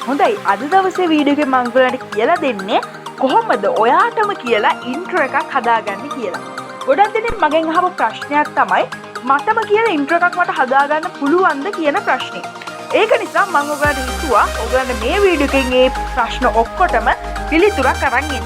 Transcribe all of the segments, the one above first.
හොඳයි අද දවසේ වීඩියෝ එකේ මම ඔයාලට කියලා දෙන්නේ කොහොමද ඔයාටම කියලා ඉන්ට්‍රෝ එකක් හදාගන්නේ කියලා. ගොඩක් දෙනෙක් මගෙන් අහපු ප්‍රශ්නයක් තමයි මටම කියලා ඉන්ට්‍රෝ එකක් මට හදාගන්න පුළුවන්ද කියන ප්‍රශ්නේ. ඒක නිසා මම ඔයාලට හිතුවා ඔයාලට මේ වීඩියෝ එකෙන් මේ ප්‍රශ්න ඔක්කොටම පිළිතුරක් අරන් එන්න.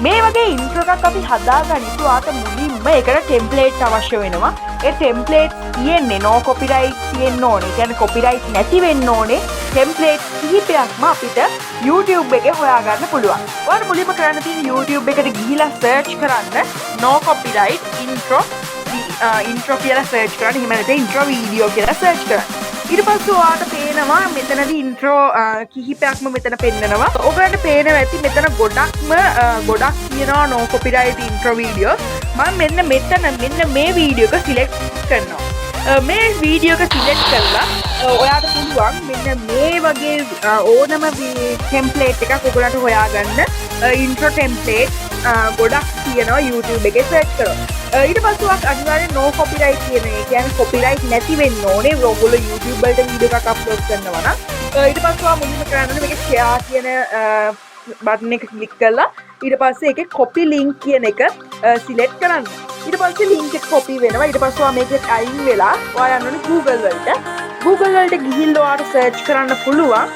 මේ වගේ ඉන්ට්‍රෝ එකක් අපි හදාගනිත් ඔයාට මුලින්ම ඒකට ටෙම්ප්ලේට් අවශ්‍ය වෙනවා. ඒ ටෙම්ප්ලේට් තියෙන්නේ no copyright තියෙන්න ඕනේ. ඒ කියන්නේ copyright නැති වෙන්න ඕනේ. ටෙම්ප්ලේට් කිහිපයක්ම අපිට YouTube එකේ හොයාගන්න පුළුවන්. ඔයාලා මුලින්ම කරන්න තියෙන්නේ YouTube එකට ගිහිලා search කරන්න no copyright intro කියලා search කරන්න. එහෙම නැත්නම් intro video කියලා search කරන්න. ඊට පස්සේ ඔයාලට පේනවා මෙතනදී intro කිහිපයක්ම මෙතන පෙන්නනවා. ඔයාලට පේනවා ඇති මෙතන ගොඩක් තියෙනවා no copyright intro video. මම මෙන්න මේ වීඩියෝ එක select කරනවා. මේ වීඩියෝ එක සිලෙක්ට් කරලා ඔයාට පුළුවන් මෙන්න මේ වගේ ඕනම ටෙම්ප්ලේට් එකක් ඔයගලන්ට හොයාගන්න ඉන්ට්‍රෝ ටෙම්ප්ලේට් ගොඩක් තියෙනවා YouTube එකේ සර්ච් කරලා. ඊට පස්සේ ඔයාලා අනිවාර්යෙන් no copyright කියන එක කියන්නේ copyright නැති වෙන්න ඕනේ. ඔයගොල්ලෝ YouTube වලට වීඩියෝ එකක් අප්ලෝඩ් කරනවා නම් ඊට පස්සේ ඔයා මුලින්ම කරන්න ඕනේ මේක share කියන බටන් එක ක්ලික් කරලා ඊට පස්සේ ඒකේ copy link කියන එක සිලෙක්ට් කරන්න. ඊට පස්සේ link එක copy වෙනවා. ඊට පස්සේ ඔයා මේකේ අයින් වෙලා ඔයා යන්න ඕනේ Google වලට. Google වලට ගිහිල්ලා ඔයාට search කරන්න පුළුවන්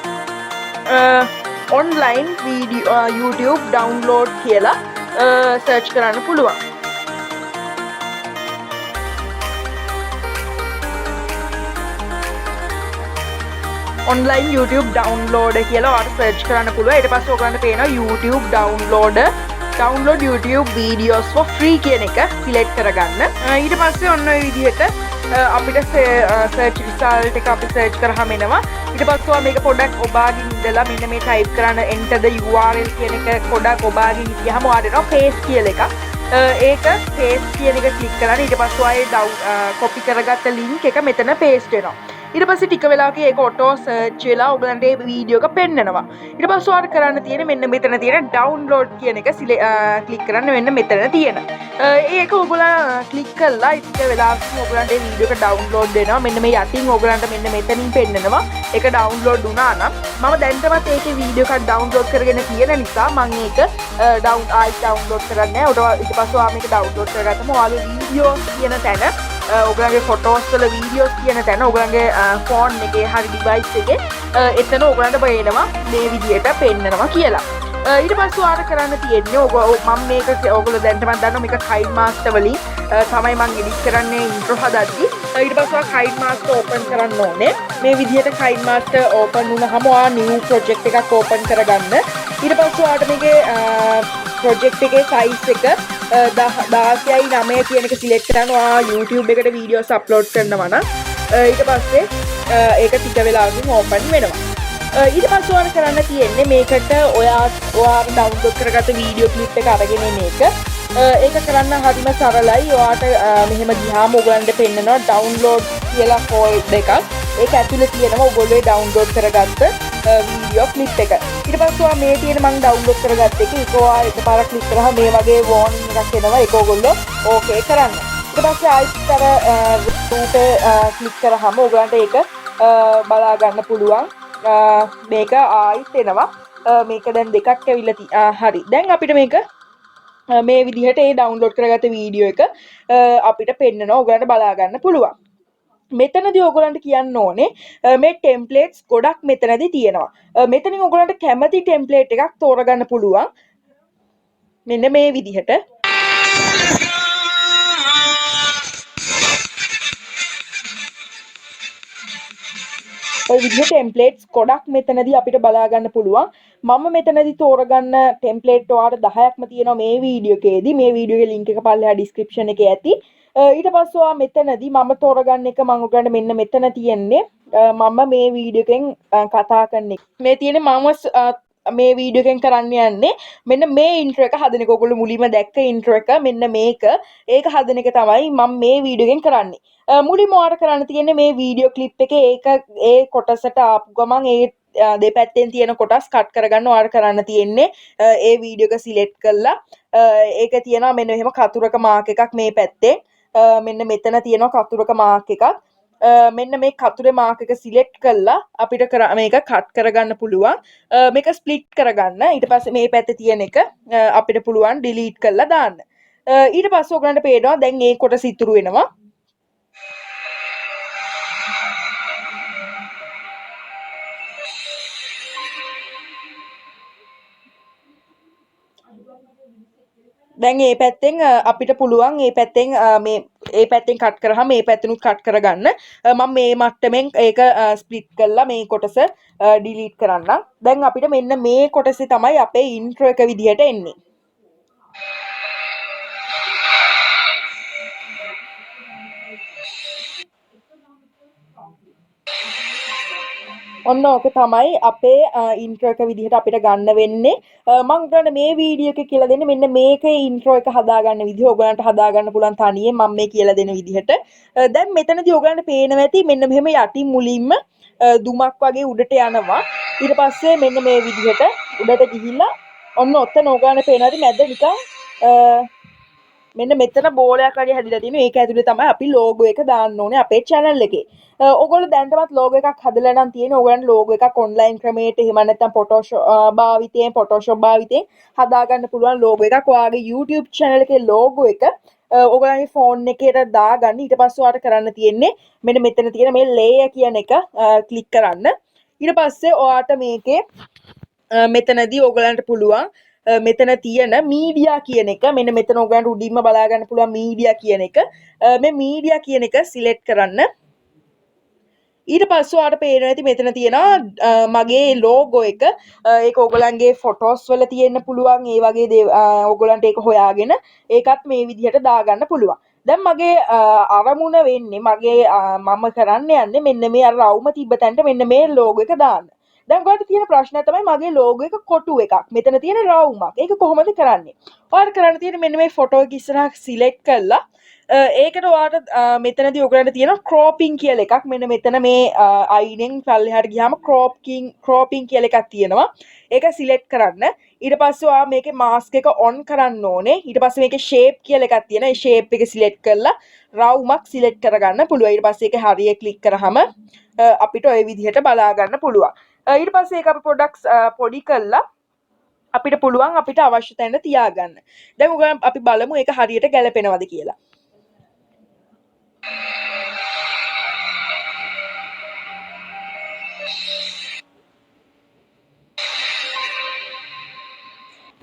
online video YouTube download කියලා search කරන්න පුළුවන්. online YouTube download කියලා ඔයාට search කරන්න පුළුවන්. ඊට පස්සේ ඔයගලන්ට පේනවා YouTube download YouTube videos for free කියන එක select කරගන්න. ඊට පස්සේ ඔන්න ඔය විදිහට අපිට search result එක අපි search කරාම එනවා. ඊට පස්සේ ඔයා මේක පොඩක් ඔබාගෙන ඉඳලා මෙන්න මේ type කරන්න enter the URL කියන එක පොඩක් ඔබාගෙන ගියාම ඔයාට එනවා paste කියලා එකක්. ඒක paste කියන එක click කරලා ඊට පස්සේ ඔයා copy කරගත්ත link එක මෙතන paste වෙනවා. ඊට පස්සේ ටික වෙලාවක ඒක ඔටෝ සර්ච් වෙලා ඔයගලන්ට මේ වීඩියෝ එක පෙන්නනවා. ඊට පස්සේ ඔයාලා කරන්න තියෙන්නේ මෙන්න මෙතන තියෙන ඩවුන්ලෝඩ් කියන එක ක්ලික් කරන්න මෙන්න මෙතන තියෙන. ඒක ඔයගොල්ලෝ ක්ලික් කළා ටික වෙලාවක ඔයගලන්ට මේ වීඩියෝ එක ඩවුන්ලෝඩ් වෙනවා. මෙන්න මේ යටින් ඔයගලන්ට මෙන්න මෙතනින් පෙන්නනවා. ඒක ඩවුන්ලෝඩ් වුණා නම් මම දැන්ටමත් ඒකේ වීඩියෝ එකක් ඩවුන්ලෝඩ් කරගෙන තියෙන නිසා මම ඒක ඩවුන්ලෝඩ් කරන්නේ නැහැ. ඊට පස්සේ ඔයා මේක ඩවුන්ලෝඩ් කරගත්තම ඔයාගේ වීඩියෝස් කියන තැන ඔයගලගේ ෆොටෝස් වල වීඩියෝස් කියන තැන ඔයගලගේ ෆෝන් එකේ හරි ඩිවයිස් එකේ එතන ඔයගලන්ට බලනවා මේ විදියට පෙන්නනවා කියලා. ඊට පස්සේ ඔයාලට කරන්න තියෙන්නේ මම මේක ඔයගොල්ලෝ දැන්ටමත් දන්නවා මේක KineMaster වලින් තමයි මම එඩිට් කරන්නේ ඉන්ට්‍රෝ හදද්දි. ඊට පස්සේ ඔයා KineMaster ඕපන් කරන්න ඕනේ. මේ විදියට KineMaster ඕපන් වුණාම ඔයා new project එකක් ඕපන් කරගන්න. ඊට පස්සේ ඔයාලට මේකේ project එකේ size එක 16:9 කියන එක select කරනවා. YouTube එකට videos upload කරනවා නම් ඊට පස්සේ ඒක ටික වෙලාවකින් open වෙනවා. ඊට පස්සේ ඔයාලා කරන්න තියෙන්නේ මේකට ඔයා download කරගත්ත video clip එක අරගෙන එන එක. ඒක කරන්න හරිම සරලයි. ඔයාට මෙහෙම ගියාම ඔයගලන්ට පෙන්නනවා download කියලා folder එකක්. ඒක ඇතුලේ තියෙනවා ඔයගොල්ලෝ download කරගත්ත video clip එක. ඊට පස්සේ ඔයා මේ තියෙන මම download කරගත්ත එක ඔයා එකපාරක් click කරාම මේ වගේ warning එකක් එනවා. ඒක ඔයගොල්ලෝ okay කරන්න. ඊට පස්සේ ආයෙත් අර රූපේ click කරාම ඔයගලන්ට ඒක බලා ගන්න පුළුවන්. මේක ආයෙත් එනවා. මේක දැන් දෙකක් ඇවිල්ලා හරි. දැන් අපිට මේක මේ විදිහට ඒ download කරගත්ත වීඩියෝ එක අපිට පෙන්නනවා. ඔයගලන්ට බලා ගන්න පුළුවන්. මෙතනදී ඔයගලන්ට කියන්න ඕනේ මේ ටෙම්ප්ලේට්ස් ගොඩක් මෙතනදී තියෙනවා. මෙතනින් ඔයගලන්ට කැමති ටෙම්ප්ලේට් එකක් තෝරගන්න පුළුවන්. මෙන්න මේ විදිහට. ඔය විදිහට ටෙම්ප්ලේට්ස් ගොඩක් මෙතනදී අපිට බලා ගන්න පුළුවන්. මම මෙතනදී තෝරගන්න ටෙම්ප්ලේට් ඔයාලට 10ක්ම තියෙනවා මේ වීඩියෝ එකේදී. මේ වීඩියෝ එකේ link එක පල්ලෙහා description එකේ ඇති. ඊට පස්සේ ඔයා මෙතනදී මම තෝරගන්න එක මම ඔයගලන්ට මෙන්න මෙතන තියෙන්නේ මම මේ වීඩියෝ එකෙන් කතා කරන එක. මේ තියෙන්නේ මම මේ වීඩියෝ එකෙන් කරන්න යන්නේ මෙන්න මේ intro එක හදන එක. ඔයගොල්ලෝ මුලින්ම දැක්ක intro එක මෙන්න මේක. ඒක හදන එක තමයි මම මේ වීඩියෝ එකෙන් කරන්නේ. මුලින්ම ඔයාලට කරන්න තියෙන්නේ මේ වීඩියෝ ක්ලිප් එකේ ඒ කොටසට ආපු ගමන් ඒ දෙපැත්තෙන් තියෙන කොටස් කට් කරගන්න ඔයාලට කරන්න තියෙන්නේ ඒ වීඩියෝ එක සිලෙක්ට් කරලා ඒක තියෙනවා මෙන්න මෙහෙම කතුරක මාක් එකක් මේ පැත්තේ මෙන්න මෙතන තියෙනවා කතුරක මාක් එකක් මෙන්න මේ කතුරේ මාක් එක සිලෙක්ට් කරලා අපිට මේක කට් කරගන්න පුළුවන්. මේක ස්ප්ලිට් කරගන්න. ඊට පස්සේ මේ පැත්තේ තියෙන එක අපිට පුළුවන් ඩිලීට් කරලා දාන්න. ඊට පස්සේ ඔයගලන්ට පේනවා දැන් මේ කොටස ඉතුරු වෙනවා. දැන් මේ පැත්තෙන් අපිට පුළුවන් මේ පැත්තෙන් මේ පැත්තෙන් කට් කරාම මේ පැත්තෙනුත් කට් කරගන්න. මම මේ මට්ටමින් ඒක ස්ප්ලිට් කරලා මේ කොටස ඩිලීට් කරන්නම්. දැන් අපිට මෙන්න මේ කොටසේ තමයි අපේ ඉන්ට්‍රෝ එක විදිහට එන්නේ. ඔන්න ඕක තමයි අපේ ඉන්ට්‍රෝ එක විදිහට අපිට ගන්න වෙන්නේ. මම ඔයගලන්ට මේ වීඩියෝ එකේ කියලා දෙන්නේ මෙන්න මේකේ ඉන්ට්‍රෝ එක හදාගන්න විදිහ. ඔයගලන්ට හදාගන්න පුළුවන් තනියෙන් මම මේ කියලා දෙන විදිහට. දැන් මෙතනදී ඔයගලන්ට පේනවා ඇති මෙන්න මෙහෙම යටින් මුලින්ම දුමක් වගේ උඩට යනවා. ඊට පස්සේ මෙන්න මේ විදිහට උඩට ගිහිල්ලා ඔන්න ඔතන ඔයගලන්ට පේනවා ඇති මැද නිකන් මෙන්න මෙතන බෝලයක් වගේ හැදිලා තියෙනවා. ඒක ඇතුලේ තමයි අපි ලෝගෝ එක දාන්න ඕනේ අපේ channel එකේ. ඔයගොල්ලෝ දැනටමත් ලෝගෝ එකක් හදලා නම් තියෙනවා. ඔයගලන්ට ලෝගෝ එකක් online ක්‍රමයට එහෙම නැත්නම් Photoshop භාවිතයෙන් හදාගන්න පුළුවන් ලෝගෝ එකක්. ඔයාගේ YouTube channel එකේ ලෝගෝ එක ඔයගලගේ ෆෝන් එකේට දාගන්න. ඊට පස්සේ ඔයාලට කරන්න තියෙන්නේ මෙන්න මෙතන තියෙන මේ layer කියන එක ක්ලික් කරන්න. ඊට පස්සේ ඔයාට මේකේ මෙතනදී ඔයගලන්ට පුළුවන් මෙතන තියෙන මීඩියා කියන එක මෙන්න මෙතන ඔයගලන්ට උඩින්ම බලා ගන්න පුළුවන් මීඩියා කියන එක මේ මීඩියා කියන එක සිලෙක්ට් කරන්න. ඊට පස්සේ ඔයාලට පේනවා ඇති මෙතන තියෙනවා මගේ ලෝගෝ එක. ඒක ඔයගලන්ගේ ෆොටෝස් වල තියෙන්න පුළුවන්. ඒ වගේ ඔයගලන්ට ඒක හොයාගෙන ඒකත් මේ විදිහට දාගන්න පුළුවන්. දැන් මගේ අරමුණ වෙන්නේ මම කරන්න යන්නේ මෙන්න මේ අර රවුම තිබ්බ තැනට මෙන්න මේ ලෝගෝ එක දාන්න. දැන් ඔයාලට තියෙන ප්‍රශ්නය තමයි මගේ ලෝගෝ එක කොටු එකක්. මෙතන තියෙන රවුමක්. ඒක කොහොමද කරන්නේ? ඔයාලට කරන්න තියෙන්නේ මෙන්න මේ ෆොටෝ එක ඉස්සරහා සිලෙක්ට් කරලා ඒකට ඔයාලට මෙතනදී ඔයගලන්ට තියෙන ක්‍රෝපින් කියලා එකක්. මෙන්න මෙතන මේ අයිනෙන් පල්ලෙහාට ගියාම ක්‍රෝපින් කියලා එකක් තියෙනවා. ඒක සිලෙක්ට් කරන්න. ඊට පස්සේ ඔයා මේකේ මාස්ක් එක ඔන් කරන්න ඕනේ. ඊට පස්සේ මේකේ ෂේප් කියලා එකක් තියෙනවා. ඒ ෂේප් එක සිලෙක්ට් කරලා රවුමක් සිලෙක්ට් කරගන්න පුළුවන්. ඊට පස්සේ ඒක හරිය ක්ලික් කරාම අපිට ওই විදිහට බලා ගන්න පුළුවන්. ඊට පස්සේ ඒක අපි පොඩ්ඩක් පොඩි කරලා අපිට පුළුවන් අපිට අවශ්‍ය තැනට තියාගන්න. දැන් ඔයගොල්ලෝ අපි බලමු ඒක හරියට ගැලපෙනවද කියලා.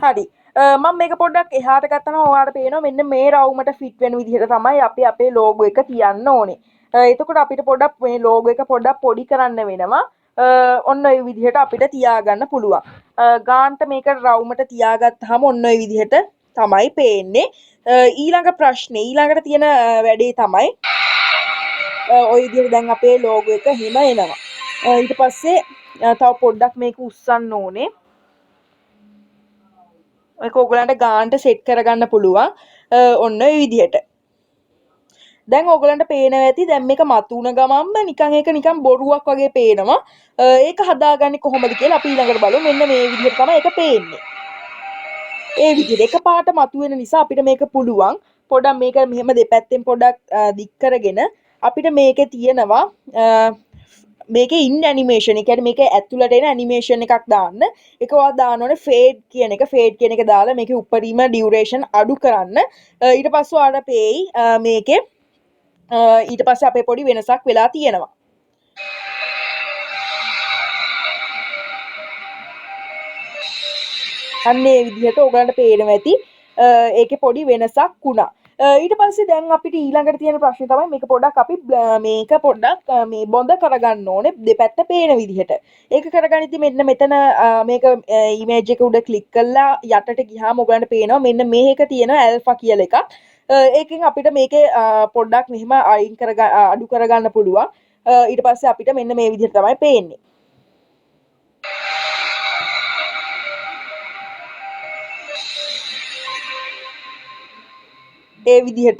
හරි මම මේක පොඩ්ඩක් එහාට ගත්තම ඔයාලට පේනවා මෙන්න මේ රවුමට ෆිට වෙන විදිහට තමයි අපි අපේ ලෝගෝ එක තියන්න ඕනේ. එතකොට අපිට පොඩ්ඩක් මේ ලෝගෝ එක පොඩ්ඩක් පොඩි කරන්න වෙනවා. ඔන්න ඔය විදිහට අපිට තියාගන්න පුළුවන්. ගාන්ට මේක රවුමට තියාගත්තාම ඔන්න ඔය විදිහට තමයි පේන්නේ. ඊළඟ ප්‍රශ්නේ ඊළඟට තියෙන වැඩේ තමයි ඔය විදිහට දැන් අපේ ලෝගෝ එක හිම එනවා. ඊට පස්සේ තව පොඩ්ඩක් මේක උස්සන්න ඕනේ. ඒක ඔයගලන්ට ගානට සෙට් කරගන්න පුළුවන් ඔන්න ඔය විදිහට. දැන් ඔයගලන්ට පේනවා ඇති දැන් මේක මතුන ගමන්ම නිකන් ඒක නිකන් බොරුවක් වගේ පේනවා. ඒක හදාගන්නේ කොහොමද කියලා අපි ඊළඟට බලමු. මෙන්න මේ විදිහට තමයි ඒක පේන්නේ. ඒ විදිහට එකපාරට මතුවෙන නිසා අපිට මේක පුළුවන් පොඩක් මේක මෙහෙම දෙපැත්තෙන් පොඩක් දික් කරගෙන අපිට මේකේ තියෙනවා මේකේ ඉන් ඇනිමේෂන් එක කියන්නේ මේක ඇතුළට එන ඇනිමේෂන් එකක් දාන්න. ඒක ඔයා දාන්න ඕනේ ෆේඩ් කියන එක දාලා මේකේ උඩරිම ඩියුරේෂන් අඩු කරන්න. ඊට පස්සේ ඔයාලට පේයි මේකේ ඊට පස්සේ අපේ පොඩි වෙනසක් වෙලා තියෙනවා. අන්න ඒ විදිහට ඔයගලන්ට පේනවා ඇති ඒකේ පොඩි වෙනසක් වුණා. ඊට පස්සේ දැන් අපිට ඊළඟට තියෙන ප්‍රශ්නේ තමයි මේක පොඩ්ඩක් අපි මේක පොඩ්ඩක් මේ බොඳ කරගන්න ඕනේ දෙපැත්ත පේන විදිහට. ඒක කරගනිද්දි මෙන්න මෙතන මේක ඉමේජ් එක උඩ ක්ලික් කරලා යටට ගියාම ඔයගලන්ට පේනවා මෙන්න මේක තියෙනවා ඇල්ෆා කියලා එකක්. ඒකෙන් අපිට මේකේ පොඩ්ඩක් මෙහෙම අඩු කරගන්න පුළුවන්. ඊට පස්සේ අපිට මෙන්න මේ විදිහට තමයි පේන්නේ. ඒ විදිහට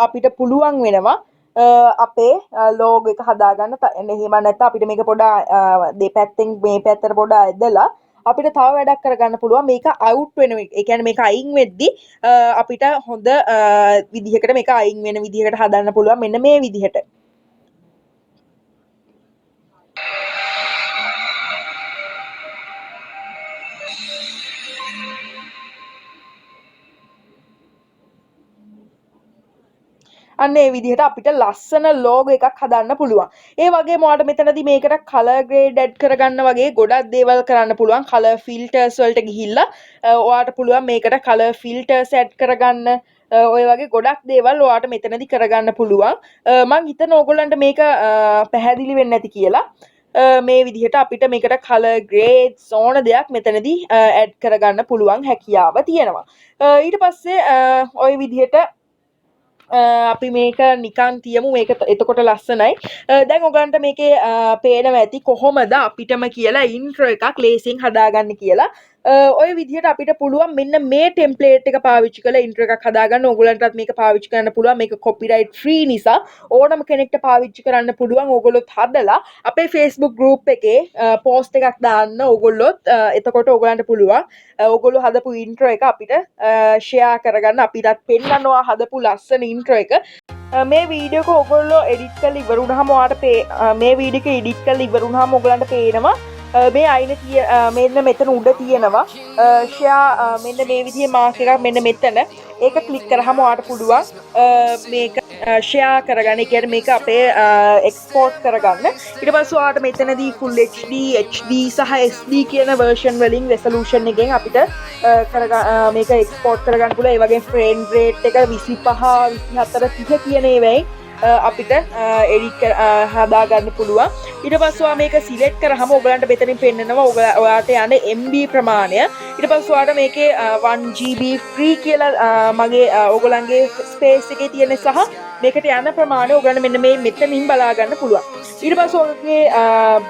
අපිට පුළුවන් වෙනවා අපේ ලෝගෝ එක හදාගන්න. එහෙම නැත්නම් අපිට මේක දෙපැත්තෙන් මේ පැත්තට ඇදලා අපිට තව වැඩක් කරගන්න පුළුවන්. මේක අවුට් වෙන ඒ කියන්නේ මේක අයින් වෙද්දි අපිට හොඳ විදිහකට මේක අයින් වෙන විදිහකට හදන්න පුළුවන් මෙන්න මේ විදිහට. අන්න ඒ විදිහට අපිට ලස්සන ලෝගෝ එකක් හදන්න පුළුවන්. ඒ වගේම ඔයාලට මෙතනදී මේකට කලර් ග්‍රේඩ් ඇඩ් කරගන්න වගේ ගොඩක් දේවල් කරන්න පුළුවන්. කලර් ෆිල්ටර්ස් වලට ගිහිල්ලා ඔයාලට පුළුවන් මේකට කලර් ෆිල්ටර්ස් ඇඩ් කරගන්න. ඔය වගේ ගොඩක් දේවල් ඔයාලට මෙතනදී කරගන්න පුළුවන්. මම හිතන ඕගොල්ලන්ට මේක පැහැදිලි වෙන්නේ නැති කියලා. මේ විදිහට අපිට මේකට කලර් ග්‍රේඩ්ස් ඕන දෙයක් මෙතනදී ඇඩ් කරගන්න පුළුවන් හැකියාව තියෙනවා. ඊට පස්සේ ওই විදිහට අපි මේක නිකන් තියමු. මේක එතකොට ලස්සනයි. දැන් ඔයගලන්ට මේකේ පේනවා ඇති කොහොමද අපිටම කියලා ඉන්ට්‍රෝ එකක් ලේසියෙන් හදාගන්න කියලා. ඔය විදිහට අපිට පුළුවන් මෙන්න මේ ටෙම්ප්ලේට් එක පාවිච්චි කරලා ඉන්ට්‍රෝ එකක් හදාගන්න. ඕගොල්ලන්ටත් මේක පාවිච්චි කරන්න පුළුවන්. මේක කොපිරයිට් ෆ්‍රී නිසා ඕනම කෙනෙක්ට පාවිච්චි කරන්න පුළුවන්. ඕගොල්ලොත් හදලා අපේ Facebook group එකේ post එකක් දාන්න. ඕගොල්ලොත් එතකොට ඕගොල්ලන්ට පුළුවන් ඕගොල්ලෝ හදපු ඉන්ට්‍රෝ එක අපිට share කරගන්න. අපිටත් පෙන්නනවා හදපු ලස්සන ඉන්ට්‍රෝ එක. මේ වීඩියෝ එක ඔයගොල්ලෝ එඩිට් කරලා ඉවර වුණාම ඔයාලට මේ වීඩියෝ එක එඩිට් කරලා ඉවර වුණාම ඔයගලන්ට පේනවා මේ අයින මෙන්න මෙතන උඩ තියෙනවා share මෙන්න මේ විදිහේ මාක් එකක් මෙන්න මෙතන. ඒක ක්ලික් කරාම ඔයාලට පුළුවන් මේක share කරගන්න. ඒ කියන්නේ මේක අපේ export කරගන්න. ඊට පස්සේ ඔයාලට මෙතනදී full HD, HD සහ SD කියන version වලින් resolution එකෙන් අපිට මේක export කරගන්න පුළුවන්. ඒ වගේම frame rate එක 25, 24, 30 කියන ඒවායි අපිට එඩිට් හදාගන්න පුළුවන්. ඊට පස්සේ මේක සිලෙක්ට් කරාම ඔයගලන්ට මෙතනින් පෙන්නනවා ඔයාලට යන MB ප්‍රමාණය. ඊට පස්සේ ඔයාලට මේකේ 1GB free කියලා මගේ ඔයගලන්ගේ ස්පේස් එකේ තියෙන සහ මේකට යන ප්‍රමාණය ඔයගලන්ට මෙන්න මේ මෙතනින් බලා ගන්න පුළුවන්. ඊට පස්සේ ඔයගේ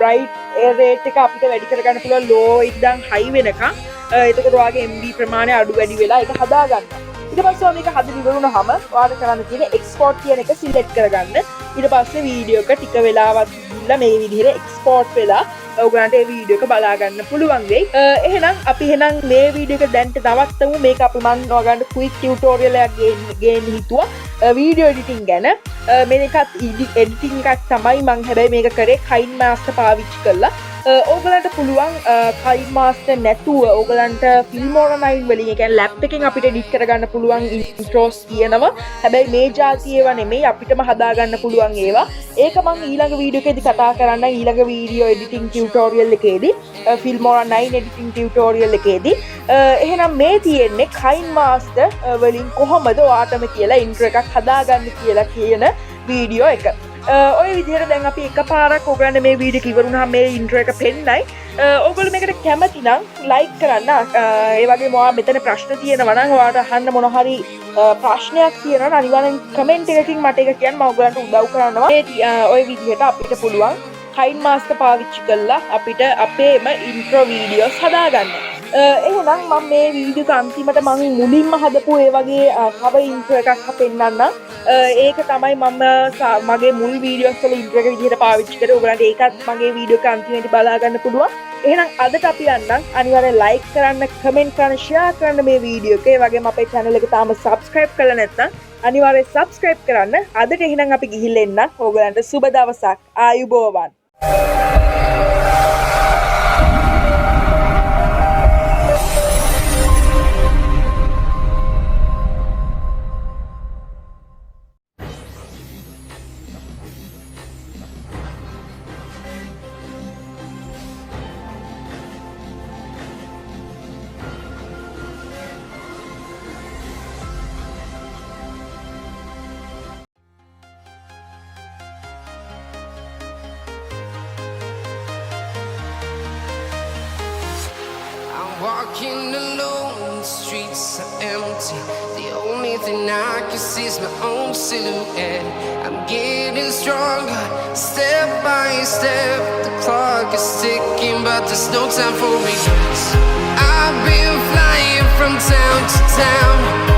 bright rate එක අපිට වැඩි කරගන්න පුළුවන් low ඉඳන් high වෙනකම්. එතකොට ඔයාගේ MB ප්‍රමාණය අඩු වැඩි වෙලා ඒක හදාගන්න. ඊට පස්සේ මේක හදලා ඉවර වුණාම ඔයාලට කරන්න තියෙන්නේ export කියන එක select කරගන්න. ඊට පස්සේ වීඩියෝ එක ටික වෙලාවක් ගිහිල්ලා මේ විදිහට export වෙලා ඔයගලන්ට මේ වීඩියෝ එක බලා ගන්න පුළුවන් වෙයි. එහෙනම් අපි මේ වීඩියෝ එක දැන්ට නවත්තමු. මේක අපි මම ඔයගලන්ට quick tutorial එකක් ගේන්න හිතුවා වීඩියෝ editing ගැන. මේකත් editing එකක් තමයි මම හැබැයි මේක කරේ KineMaster පාවිච්චි කරලා. ඕගලන්ට පුළුවන් KineMaster නැතුව ඕගලන්ට Filmora 9 වලින් ඒ කියන්නේ ලැප් එකෙන් අපිට එඩිට් කරගන්න පුළුවන් ඉන්ට්‍රෝස් තියෙනවා. හැබැයි මේ જાති ඒවා නෙමෙයි අපිටම හදාගන්න පුළුවන් ඒවා. ඒක මම ඊළඟ වීඩියෝ එකේදී කතා කරන්නම්. ඊළඟ වීඩියෝ එඩිටිංగ్ ටියුටෝරියල් එකේදී Filmora 9 එඩිටිංగ్ ටියුටෝරියල් එකේදී එහෙනම් මේ තියෙන්නේ KineMaster වලින් කොහොමද ඔයාටම කියලා ඉන්ට්‍රෝ එකක් හදාගන්න කියලා කියන වීඩියෝ එක. ඔය විදිහට දැන් අපි එකපාරක් ඔයගලන්ට මේ වීඩියෝ එක ඉවර වුණාම මේ ඉන්ට්‍රෝ එක පෙන්නයි. ඔයගොල්ලෝ මේකට කැමති නම් ලයික් කරන්න. ඒ වගේම ඔයා මෙතන ප්‍රශ්න තියෙනවා නම් ඔයාට අහන්න මොන හරි ප්‍රශ්නයක් තියෙනවා නම් අනිවාර්යෙන් කමෙන්ට් එකකින් මට ඒක කියන්න. මම ඔයගලන්ට උදව් කරනවා. ඔය විදිහට අපිට පුළුවන් KineMaster පාවිච්චි කරලා අපිට අපේම ඉන්ට්‍රෝ වීඩියෝස් හදාගන්න. එහෙනම් මම මේ වීඩියෝ එක අන්තිමට මම මුලින්ම හදපු ඒ වගේ cover intro එකක් පෙන්නන්නම්. ඒක තමයි මම මගේ මුල් වීඩියෝස් වල ඉන්ට්‍රෝ එක විදිහට පාවිච්චි කරේ. ඔයගලන්ට ඒකත් මගේ වීඩියෝ එක අන්තිමට බලා ගන්න පුළුවන්. එහෙනම් අදට අපි යන්නම්. අනිවාර්යෙන් ලයික් කරන්න, කමෙන්ට් කරන්න, ෂෙයා කරන්න මේ වීඩියෝ එක. ඒ වගේම අපේ channel එක තාම subscribe කරලා නැත්නම් අනිවාර්යෙන් subscribe කරන්න. අදට එහෙනම් අපි ගිහිල්ලා එන්නම්. ඔයගලන්ට සුබ දවසක්. ආයුබෝවන්. Walking alone, the streets are empty. The only thing I can see is my own silhouette. I'm getting stronger, step by step. The clock is ticking, but there's no time for regrets. I've been flying from town to town.